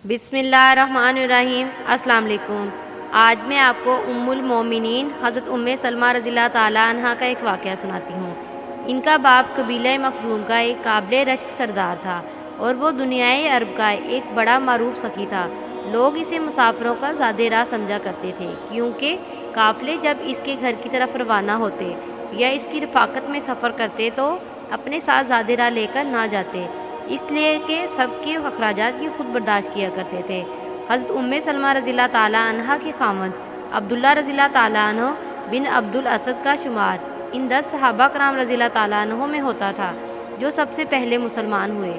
بسم اللہ الرحمن الرحیم۔ السلام علیکم۔ آج میں آپ کو ام المومنین حضرت سلمہ رضی اللہ تعالیٰ عنہ کا ایک واقعہ سناتی ہوں۔ ان کا باپ قبیلہ مخزوم کا ایک قابل رشک سردار تھا اور وہ دنیائے عرب کا ایک بڑا معروف سخی تھا۔ لوگ اسے مسافروں کا زاد راہ سمجھا کرتے تھے، کیونکہ قافلے جب اس کے گھر کی طرف روانہ ہوتے یا اس کی رفاقت میں سفر کرتے تو اپنے ساتھ زاد راہ لے کر نہ جاتے، اس لیے کہ سب کے اخراجات کی خود برداشت کیا کرتے تھے۔ حضرت سلمہ رضی اللہ تعالیٰ عنہ کے خاوند عبداللہ رضی اللہ تعالیٰ عنہ بن عبد الاسد کا شمار ان 10 صحابہ کرام رضی اللہ تعالیٰ عنہ میں ہوتا تھا جو سب سے پہلے مسلمان ہوئے۔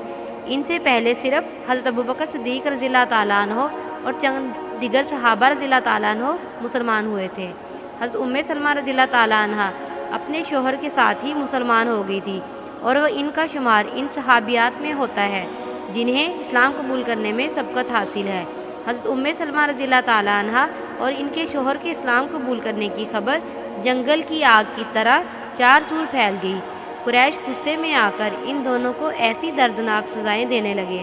ان سے پہلے صرف حضرت ابوبکر صدیق رضی اللہ تعالیٰ عنہ اور چند دیگر صحابہ رضی اللہ تعالیٰ عنہ مسلمان ہوئے تھے۔ حضرت سلمہ رضی اللہ تعالیٰ عنہ اپنے شوہر کے ساتھ ہی مسلمان ہو گئی تھی اور وہ ان کا شمار ان صحابیات میں ہوتا ہے جنہیں اسلام قبول کرنے میں سبقت حاصل ہے۔ حضرت سلمہ رضی اللہ تعالیٰ عنہ اور ان کے شوہر کے اسلام قبول کرنے کی خبر جنگل کی آگ کی طرح چار سور پھیل گئی۔ قریش غصے میں آ کر ان دونوں کو ایسی دردناک سزائیں دینے لگے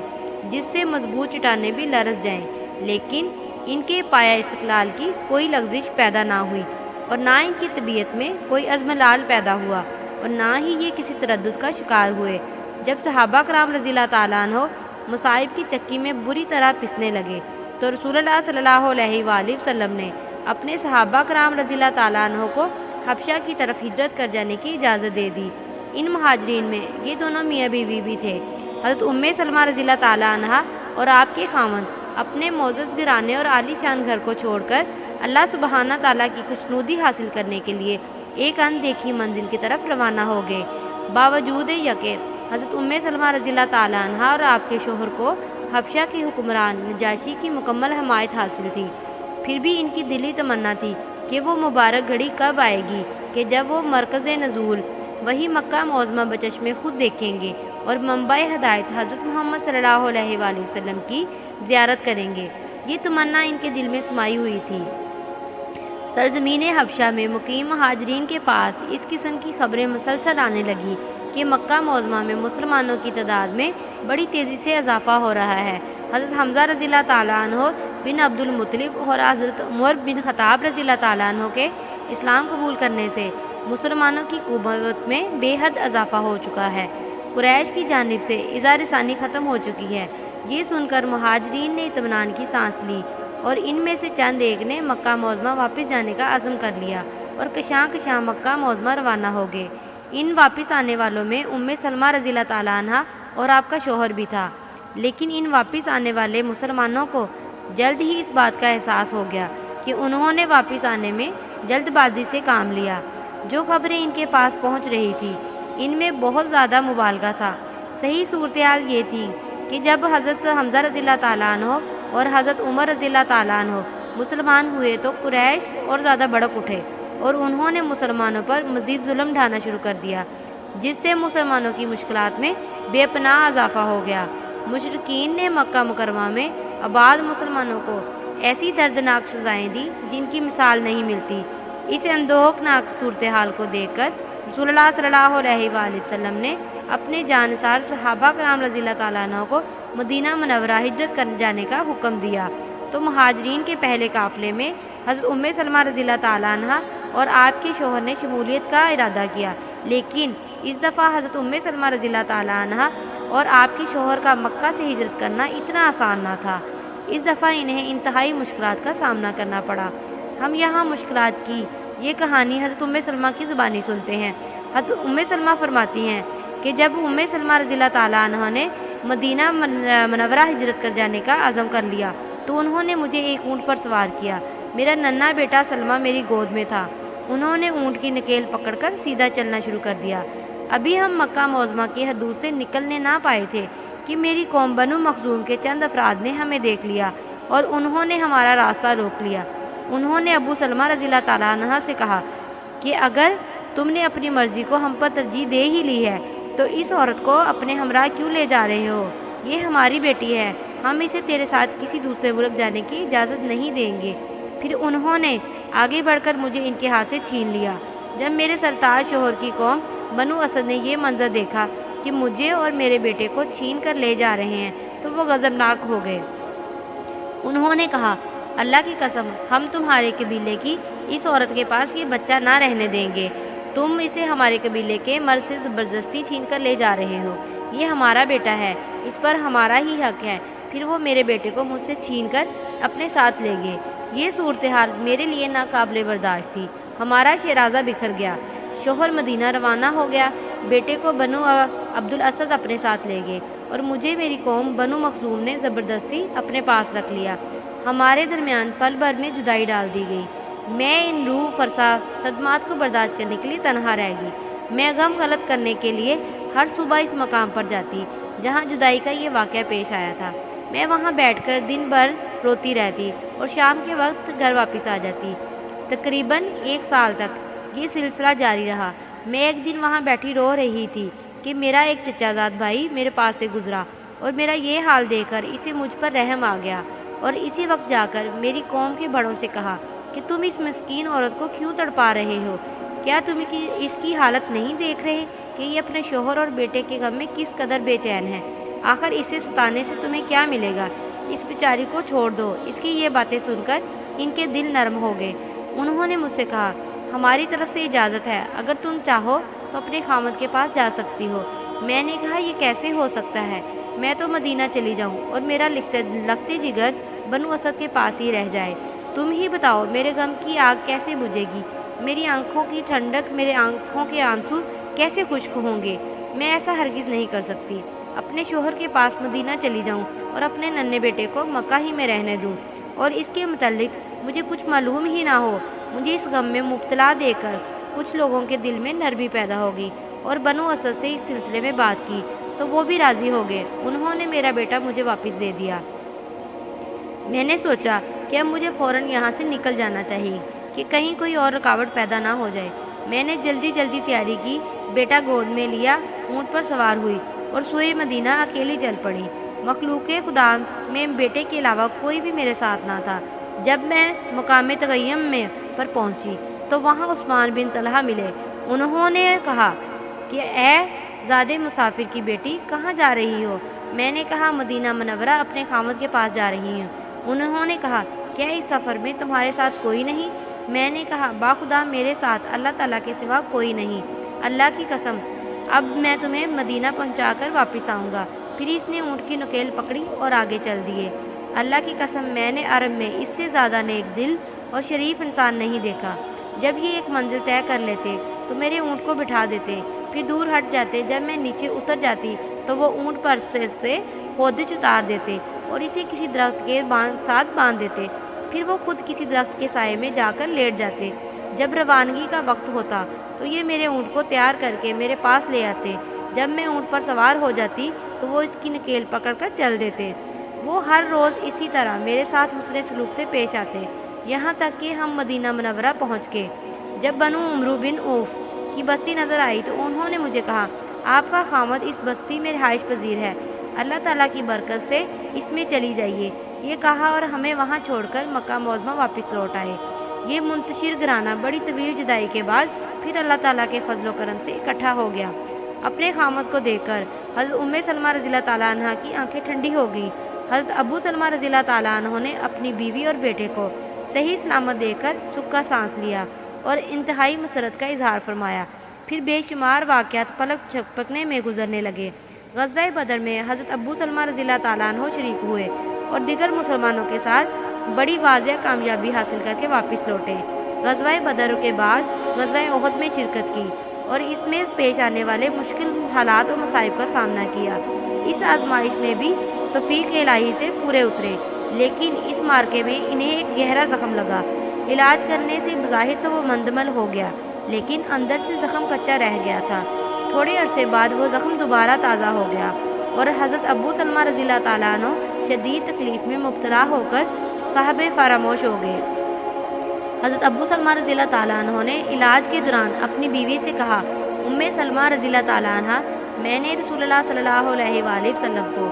جس سے مضبوط چٹانیں بھی لرز جائیں، لیکن ان کے پایا استقلال کی کوئی لغزش پیدا نہ ہوئی اور نہ ان کی طبیعت میں کوئی عزم لال پیدا ہوا اور نہ ہی یہ کسی تردد کا شکار ہوئے۔ جب صحابہ کرام رضی اللہ تعالیٰ عنہ مصائب کی چکی میں بری طرح پسنے لگے تو رسول اللہ صلی اللہ علیہ وآلہ وسلم نے اپنے صحابہ کرام رضی اللہ تعالیٰ عنہ کو حبشہ کی طرف ہجرت کر جانے کی اجازت دے دی۔ ان مہاجرین میں یہ دونوں میاں بیوی بھی تھے۔ حضرت سلمہ رضی اللہ تعالیٰ عنہ اور آپ کے خاوند اپنے معزز گھرانے اور عالی شان گھر کو چھوڑ کر اللہ سبحانہ تعالیٰ کی خوشنودی حاصل کرنے کے لیے ایک اندیکھی منزل کی طرف روانہ ہو گئے۔ باوجود یکے حضرت سلمہ رضی اللہ تعالیٰ عنہ اور آپ کے شوہر کو حبشہ کے حکمران نجاشی کی مکمل حمایت حاصل تھی، پھر بھی ان کی دلی تمنا تھی کہ وہ مبارک گھڑی کب آئے گی کہ جب وہ مرکز نزول وہی مکہ معظمہ بچشم خود دیکھیں گے اور منبع ہدایت حضرت محمد صلی اللہ علیہ وآلہ وسلم کی زیارت کریں گے۔ یہ تمنا ان کے دل میں سمائی ہوئی تھی۔ سرزمین حبشہ میں مقیم مہاجرین کے پاس اس قسم کی خبریں مسلسل آنے لگیں کہ مکہ معظمہ میں مسلمانوں کی تعداد میں بڑی تیزی سے اضافہ ہو رہا ہے۔ حضرت حمزہ رضی اللہ تعالیٰ عنہ بن عبد المطلب اور حضرت عمر بن خطاب رضی اللہ تعالیٰ عنہ کے اسلام قبول کرنے سے مسلمانوں کی قوت میں بے حد اضافہ ہو چکا ہے۔ قریش کی جانب سے اظہار ثانی ختم ہو چکی ہے۔ یہ سن کر مہاجرین نے اطمینان کی سانس لی اور ان میں سے چند ایک نے مکہ معظمہ واپس جانے کا عزم کر لیا اور کشاں کشاں مکہ معظمہ روانہ ہو گئے۔ ان واپس آنے والوں میں سلمہ رضی اللہ تعالیٰ عنہ اور آپ کا شوہر بھی تھا، لیکن ان واپس آنے والے مسلمانوں کو جلد ہی اس بات کا احساس ہو گیا کہ انہوں نے واپس آنے میں جلد بازی سے کام لیا۔ جو خبریں ان کے پاس پہنچ رہی تھی ان میں بہت زیادہ مبالغہ تھا۔ صحیح صورتحال یہ تھی کہ جب حضرت حمزہ رضی اللہ تعالیٰ عنہ اور حضرت عمر رضی اللہ تعالیٰ عنہ مسلمان ہوئے تو قریش اور زیادہ بھڑک اٹھے اور انہوں نے مسلمانوں پر مزید ظلم ڈھانا شروع کر دیا، جس سے مسلمانوں کی مشکلات میں بے پناہ اضافہ ہو گیا۔ مشرکین نے مکہ مکرمہ میں آباد مسلمانوں کو ایسی دردناک سزائیں دی جن کی مثال نہیں ملتی۔ اس اندوہناک صورتحال کو دیکھ کر رسول اللہ صلی اللہ علیہ وآلہ وسلم نے اپنے جانثار صحابہ کرام رضی اللہ تعالیٰ عنہ کو مدینہ منورہ ہجرت کر جانے کا حکم دیا تو مہاجرین کے پہلے قافلے میں حضرت سلمہ رضی اللہ تعالیٰ عنہ اور آپ کے شوہر نے شمولیت کا ارادہ کیا، لیکن اس دفعہ حضرت سلمہ رضی اللہ تعالیٰ عنہ اور آپ کے شوہر کا مکہ سے ہجرت کرنا اتنا آسان نہ تھا۔ اس دفعہ انہیں انتہائی مشکلات کا سامنا کرنا پڑا۔ ہم یہاں مشکلات کی یہ کہانی حضرت سلمہ کی زبانی سنتے ہیں۔ حضرت سلمہ فرماتی ہیں کہ جب سلمہ رضی اللہ تعالیٰ عنہ نے مدینہ منورہ ہجرت کر جانے کا عزم کر لیا تو انہوں نے مجھے ایک اونٹ پر سوار کیا۔ میرا ننھا بیٹا سلمہ میری گود میں تھا۔ انہوں نے اونٹ کی نکیل پکڑ کر سیدھا چلنا شروع کر دیا۔ ابھی ہم مکہ معظمہ کی حدود سے نکلنے نہ پائے تھے کہ میری قوم بنو مخزوم کے چند افراد نے ہمیں دیکھ لیا اور انہوں نے ہمارا راستہ روک لیا۔ انہوں نے ابو سلمہ رضی اللہ تعالیٰ عنہ سے کہا کہ اگر تم نے اپنی مرضی کو ہم پر ترجیح دے ہی لی ہے تو اس عورت کو اپنے ہمراہ کیوں لے جا رہے ہو؟ یہ ہماری بیٹی ہے، ہم اسے تیرے ساتھ کسی دوسرے ملک جانے کی اجازت نہیں دیں گے۔ پھر انہوں نے آگے بڑھ کر مجھے ان کے ہاتھ سے چھین لیا۔ جب میرے سرتاج شوہر کی قوم بنو اسد نے یہ منظر دیکھا کہ مجھے اور میرے بیٹے کو چھین کر لے جا رہے ہیں تو وہ غضبناک ہو گئے انہوں نے کہا، اللہ کی قسم، ہم تمہارے قبیلے کی اس عورت کے پاس یہ بچہ نہ رہنے دیں گے۔ تم اسے ہمارے قبیلے کے مرد سے زبردستی چھین کر لے جا رہے ہو۔ یہ ہمارا بیٹا ہے، اس پر ہمارا ہی حق ہے، پھر وہ میرے بیٹے کو مجھ سے چھین کر اپنے ساتھ لے گئے۔ یہ صورتحال میرے لیے ناقابل برداشت تھی۔ ہمارا شیرازہ بکھر گیا۔ شوہر مدینہ روانہ ہو گیا۔ بیٹے کو بنو عبد الاسد اپنے ساتھ لے گئے اور مجھے میری قوم بنو مخزوم نے زبردستی اپنے پاس رکھ لیا۔ ہمارے درمیان پل بھر میں جدائی ڈال دی گئی۔ میں ان روح فرسا صدمات کو برداشت کرنے کے لیے تنہا رہ گئی۔ میں غم غلط کرنے کے لیے ہر صبح اس مقام پر جاتی جہاں جدائی کا یہ واقعہ پیش آیا تھا۔ میں وہاں بیٹھ کر دن بھر روتی رہتی اور شام کے وقت گھر واپس آ جاتی۔ تقریباً 1 سال تک یہ سلسلہ جاری رہا۔ میں ایک دن وہاں بیٹھی رو رہی تھی کہ میرا ایک چچا زاد بھائی میرے پاس سے گزرا اور میرا یہ حال دیکھ کر اسے مجھ پر رحم آ گیا، اور اسی وقت جا کر میری قوم کے بڑوں سے کہا کہ تم اس مسکین عورت کو کیوں تڑپا رہے ہو؟ کیا تم اس کی حالت نہیں دیکھ رہے کہ یہ اپنے شوہر اور بیٹے کے غم میں کس قدر بے چین ہے؟ آخر اسے ستانے سے تمہیں کیا ملے گا؟ اس بیچاری کو چھوڑ دو۔ اس کی یہ باتیں سن کر ان کے دل نرم ہو گئے۔ انہوں نے مجھ سے کہا، ہماری طرف سے اجازت ہے، اگر تم چاہو تو اپنے خامد کے پاس جا سکتی ہو۔ میں نے کہا، یہ کیسے ہو سکتا ہے؟ میں تو مدینہ چلی جاؤں اور میرا لختے جگر بنو اسد کے پاس ہی رہ جائے۔ تم ہی بتاؤ، میرے غم کی آگ کیسے بجھے گی؟ میری آنکھوں کی ٹھنڈک، میرے آنکھوں کے آنسو کیسے خشک ہوں گے؟ میں ایسا ہرگز نہیں کر سکتی۔ اپنے شوہر کے پاس مدینہ چلی جاؤں اور اپنے ننھے بیٹے کو مکہ ہی میں رہنے دوں، اور اس کے متعلق مجھے کچھ معلوم ہی نہ ہو۔ مجھے اس غم میں مبتلا دیکھ کر کچھ لوگوں کے دل میں نرمی پیدا ہوگی، اور بنو اسد سے اس سلسلے میں بات کی تو وہ بھی راضی ہو گئے۔ انہوں نے میرا بیٹا مجھے واپس دے دیا۔ میں نے سوچا کہ اب مجھے فوراً یہاں سے نکل جانا چاہیے کہ کہیں کوئی اور رکاوٹ پیدا نہ ہو جائے۔ میں نے جلدی تیاری کی، بیٹا گود میں لیا، اونٹ پر سوار ہوئی اور سوئے مدینہ اکیلی چل پڑی۔ مخلوق خدا میں بیٹے کے علاوہ کوئی بھی میرے ساتھ نہ تھا۔ جب میں مقام تغیم میں پر پہنچی تو وہاں عثمان بن طلحہ ملے۔ انہوں نے کہا کہ اے زادے مسافر کی بیٹی، کہاں جا رہی ہو؟ میں نے کہا، مدینہ منورہ اپنے خامد کے پاس جا رہی ہوں۔ انہوں نے کہا، کیا اس سفر میں تمہارے ساتھ کوئی نہیں؟ میں نے کہا، باخدا میرے ساتھ اللہ تعالیٰ کے سوا کوئی نہیں۔ اللہ کی قسم، اب میں تمہیں مدینہ پہنچا کر واپس آؤں گا۔ پھر اس نے اونٹ کی نکیل پکڑی اور آگے چل دیے۔ اللہ کی قسم، میں نے عرب میں اس سے زیادہ نیک دل اور شریف انسان نہیں دیکھا۔ جب یہ ایک منزل طے کر لیتے تو میرے اونٹ کو بٹھا دیتے، پھر دور ہٹ جاتے۔ جب میں نیچے اتر جاتی تو وہ اونٹ پر سے ہودج اتار دیتے اور اسے کسی درخت کے ساتھ باندھ دیتے۔ پھر وہ خود کسی درخت کے سائے میں جا کر لیٹ جاتے۔ جب روانگی کا وقت ہوتا تو یہ میرے اونٹ کو تیار کر کے میرے پاس لے آتے۔ جب میں اونٹ پر سوار ہو جاتی تو وہ اس کی نکیل پکڑ کر چل دیتے۔ وہ ہر روز اسی طرح میرے ساتھ حسن سلوک سے پیش آتے، یہاں تک کہ ہم مدینہ منورہ پہنچ گئے۔ جب بنو عمرو بن عوف کی بستی نظر آئی تو انہوں نے مجھے کہا، آپ کا خامد اس بستی میں رہائش پذیر ہے، اللہ تعالیٰ کی برکت سے اس میں چلی جائیے۔ یہ کہا اور ہمیں وہاں چھوڑ کر مکہ معظمہ واپس لوٹ آئے۔ یہ منتشر گھرانہ بڑی طویل جدائی کے بعد پھر اللہ تعالیٰ کے فضل و کرم سے اکٹھا ہو گیا۔ اپنے خامد کو دیکھ کر حضرت ام سلمہ رضی اللہ تعالیٰ عنہ کی آنکھیں ٹھنڈی ہو گئیں۔ حضرت ابو سلمہ رضی اللہ تعالیٰ عنہ نے اپنی بیوی اور بیٹے کو صحیح سلامت دیکھ کر سکا سانس لیا اور انتہائی مسرت کا اظہار فرمایا۔ پھر بے شمار واقعات پلک جھپکنے میں گزرنے لگے۔ غزوہ بدر میں حضرت ابو سلمہ رضی اللہ تعالیٰ عنہ شریک ہوئے اور دیگر مسلمانوں کے ساتھ بڑی واضح کامیابی حاصل کر کے واپس لوٹے۔ غزوہ بدر کے بعد غزوہ احد میں شرکت کی اور اس میں پیش آنے والے مشکل حالات اور مصائب کا سامنا کیا۔ اس آزمائش میں بھی توفیق الہی سے پورے اترے، لیکن اس مارکے میں انہیں ایک گہرا زخم لگا۔ علاج کرنے سے بظاہر تو وہ مندمل ہو گیا، لیکن اندر سے زخم کچا رہ گیا تھا۔ تھوڑے عرصے بعد وہ زخم دوبارہ تازہ ہو گیا اور حضرت ابو سلمہ رضی اللہ تعالیٰ عنہ شدید تکلیف میں مبتلا ہو کر صاحب فراموش ہو گئے۔ حضرت ابو سلمہ رضی اللہ تعالیٰ عنہ نے علاج کے دوران اپنی بیوی سے کہا، ام سلمہ رضی اللہ تعالیٰ عنہ، میں نے رسول اللہ صلی اللہ علیہ وآلہ وسلم کو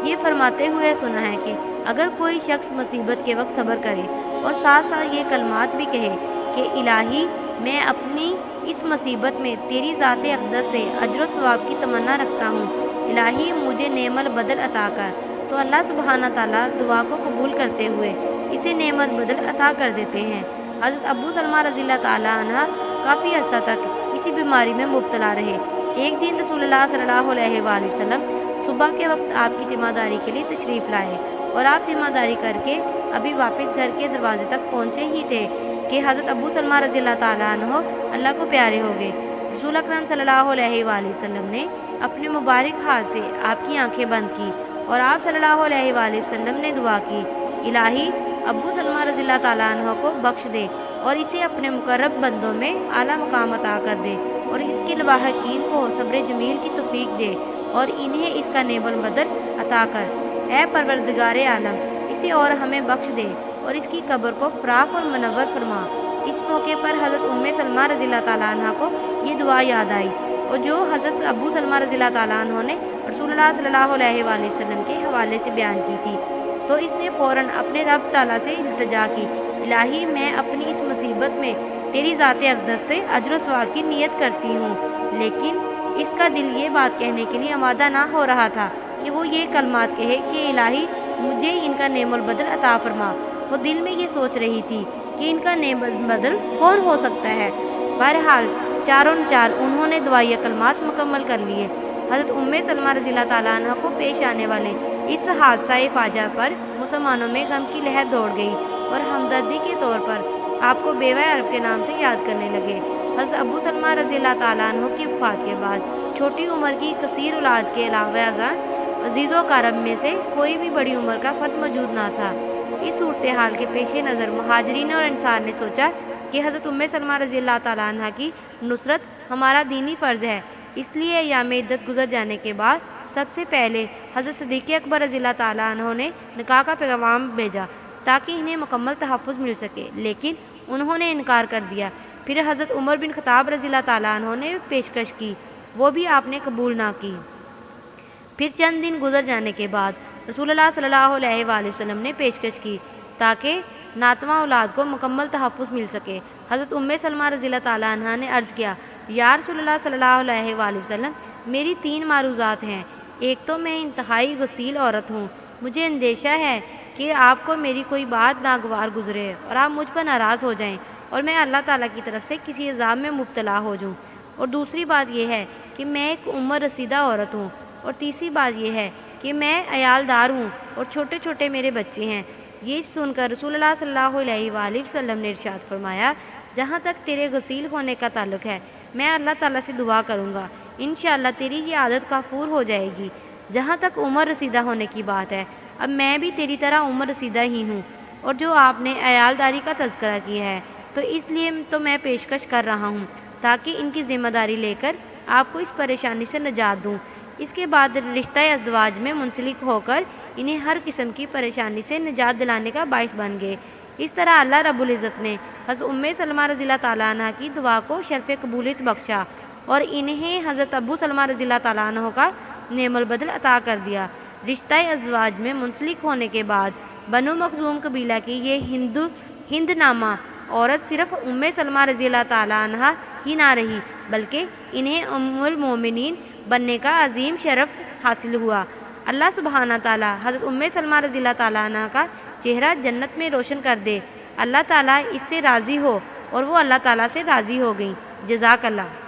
یہ فرماتے ہوئے سنا ہے کہ اگر کوئی شخص مصیبت کے وقت صبر کرے اور ساتھ ساتھ یہ کلمات بھی کہے کہ الہی، میں اپنی اس مصیبت میں تیری ذات اقدس سے اجر و ثواب کی تمنا رکھتا ہوں، الہی مجھے نعم البدل عطا کر، تو تو اللہ سبحانہ تعالیٰ دعا کو قبول کرتے ہوئے اسے نعمت بدل عطا کر دیتے ہیں۔ حضرت ابو سلمہ رضی اللہ تعالیٰ عنہ کافی عرصہ تک اسی بیماری میں مبتلا رہے۔ ایک دن رسول اللہ صلی اللہ علیہ وآلہ وسلم صبح کے وقت آپ کی تیمارداری کے لیے تشریف لائے اور آپ تیمارداری کر کے ابھی واپس گھر کے دروازے تک پہنچے ہی تھے کہ حضرت ابو سلمہ رضی اللہ تعالیٰ عنہ اللہ کو پیارے ہو گئے۔ رسول اکرم صلی اللہ علیہ وآلہ وسلم نے اپنے مبارک ہاتھ سے آپ کی آنکھیں بند کی اور آپ صلی اللہ علیہ وآلہ وسلم نے دعا کی، الہی ابو سلمہ رضی اللہ تعالیٰ عنہ کو بخش دے اور اسے اپنے مقرب بندوں میں اعلیٰ مقام عطا کر دے اور اس کے لواحقین کو صبر جمیل کی توفیق دے اور انہیں اس کا نعمت بدل عطا کر۔ اے پروردگار عالم، اسے اور ہمیں بخش دے اور اس کی قبر کو فراخ اور منور فرما۔ اس موقع پر حضرت ام سلمہ رضی اللہ تعالیٰ عنہ کو یہ دعا یاد آئی اور جو حضرت ابو سلمہ رضی اللہ تعالیٰ عنہ نے رسول اللہ صلی اللہ علیہ وآلہ وسلم کے حوالے سے بیان کی تھی، تو اس نے فوراً اپنے رب تعالیٰ سے التجا کی، الہی میں اپنی اس مصیبت میں تیری ذات اقدس سے اجر و ثواب کی نیت کرتی ہوں، لیکن اس کا دل یہ بات کہنے کے لیے آمادہ نہ ہو رہا تھا کہ وہ یہ کلمات کہے کہ الہی مجھے ان کا نعم البدل عطا فرما۔ وہ دل میں یہ سوچ رہی تھی کہ ان کا نعم البدل کون ہو سکتا ہے۔ بہرحال چاروں چار انہوں نے دعائیہ کلمات مکمل کر لیے۔ حضرت ام سلمہ رضی اللہ تعالیٰ عنہ کو پیش آنے والے اس حادثہ فاجعہ پر مسلمانوں میں غم کی لہر دوڑ گئی اور ہمدردی کے طور پر آپ کو بیوہ عرب کے نام سے یاد کرنے لگے۔ حضرت ابو سلمہ رضی اللہ تعالیٰ عنہ کی وفات کے بعد چھوٹی عمر کی کثیر اولاد کے علاوہ عزیز و اقارب میں سے کوئی بھی بڑی عمر کا فرد موجود نہ تھا۔ اس صورتحال کے پیش نظر مہاجرین اور انصار نے سوچا کہ حضرت ام سلمہ رضی اللہ تعالیٰ عنہ کی نصرت ہمارا دینی فرض ہے، اس لیے ایام عدت گزر جانے کے بعد سب سے پہلے حضرت صدیق اکبر رضی اللہ تعالیٰ عنہ نے نکاح کا پیغام بھیجا تاکہ انہیں مکمل تحفظ مل سکے، لیکن انہوں نے انکار کر دیا۔ پھر حضرت عمر بن خطاب رضی اللہ تعالیٰ عنہ نے پیشکش کی، وہ بھی آپ نے قبول نہ کی۔ پھر چند دن گزر جانے کے بعد رسول اللہ صلی اللہ علیہ وآلہ وسلم نے پیشکش کی تاکہ ناتواں اولاد کو مکمل تحفظ مل سکے۔ حضرت ام سلمہ رضی اللہ تعالیٰ عنہ نے عرض کیا، یا رسول اللہ صلی اللہ علیہ وآلہ وسلم، میری 3 معروضات ہیں۔ ایک تو میں انتہائی غسیل عورت ہوں، مجھے اندیشہ ہے کہ آپ کو میری کوئی بات ناگوار گزرے اور آپ مجھ پر ناراض ہو جائیں اور میں اللہ تعالیٰ کی طرف سے کسی عذاب میں مبتلا ہو جاؤں، اور دوسری بات یہ ہے کہ میں ایک عمر رسیدہ عورت ہوں، اور تیسری بات یہ ہے کہ میں عیال دار ہوں اور چھوٹے چھوٹے میرے بچے ہیں۔ یہ سن کر رسول اللہ صلی اللہ علیہ وآلہ وسلم نے ارشاد فرمایا، جہاں تک تیرے غسیل ہونے کا تعلق ہے میں اللہ تعالیٰ سے دعا کروں گا، انشاءاللہ تیری یہ عادت کافور ہو جائے گی۔ جہاں تک عمر رسیدہ ہونے کی بات ہے، اب میں بھی تیری طرح عمر رسیدہ ہی ہوں، اور جو آپ نے عیال داری کا تذکرہ کیا ہے تو اس لیے تو میں پیشکش کر رہا ہوں تاکہ ان کی ذمہ داری لے کر آپ کو اس پریشانی سے نجات دوں۔ اس کے بعد رشتہ ازدواج میں منسلک ہو کر انہیں ہر قسم کی پریشانی سے نجات دلانے کا باعث بن گئے۔ اس طرح اللہ رب العزت نے حضرت ام سلمہ رضی اللہ تعالیٰ عنہ کی دعا کو شرف قبولیت بخشا اور انہیں حضرت ابو سلمہ رضی اللہ تعالیٰ عنہ کا نعم البدل عطا کر دیا۔ رشتہ ازدواج میں منسلک ہونے کے بعد بنو مخزوم قبیلہ کی یہ ہند نامہ عورت صرف ام سلمہ رضی اللہ تعالیٰ عنہ ہی نہ رہی، بلکہ انہیں ام المومنین بننے کا عظیم شرف حاصل ہوا۔ اللہ سبحانہ تعالیٰ حضرت ام سلمہ رضی اللہ تعالیٰ عنہ کا چہرہ جنت میں روشن کر دے۔ اللہ تعالیٰ اس سے راضی ہو اور وہ اللہ تعالیٰ سے راضی ہو گئیں۔ جزاک اللہ۔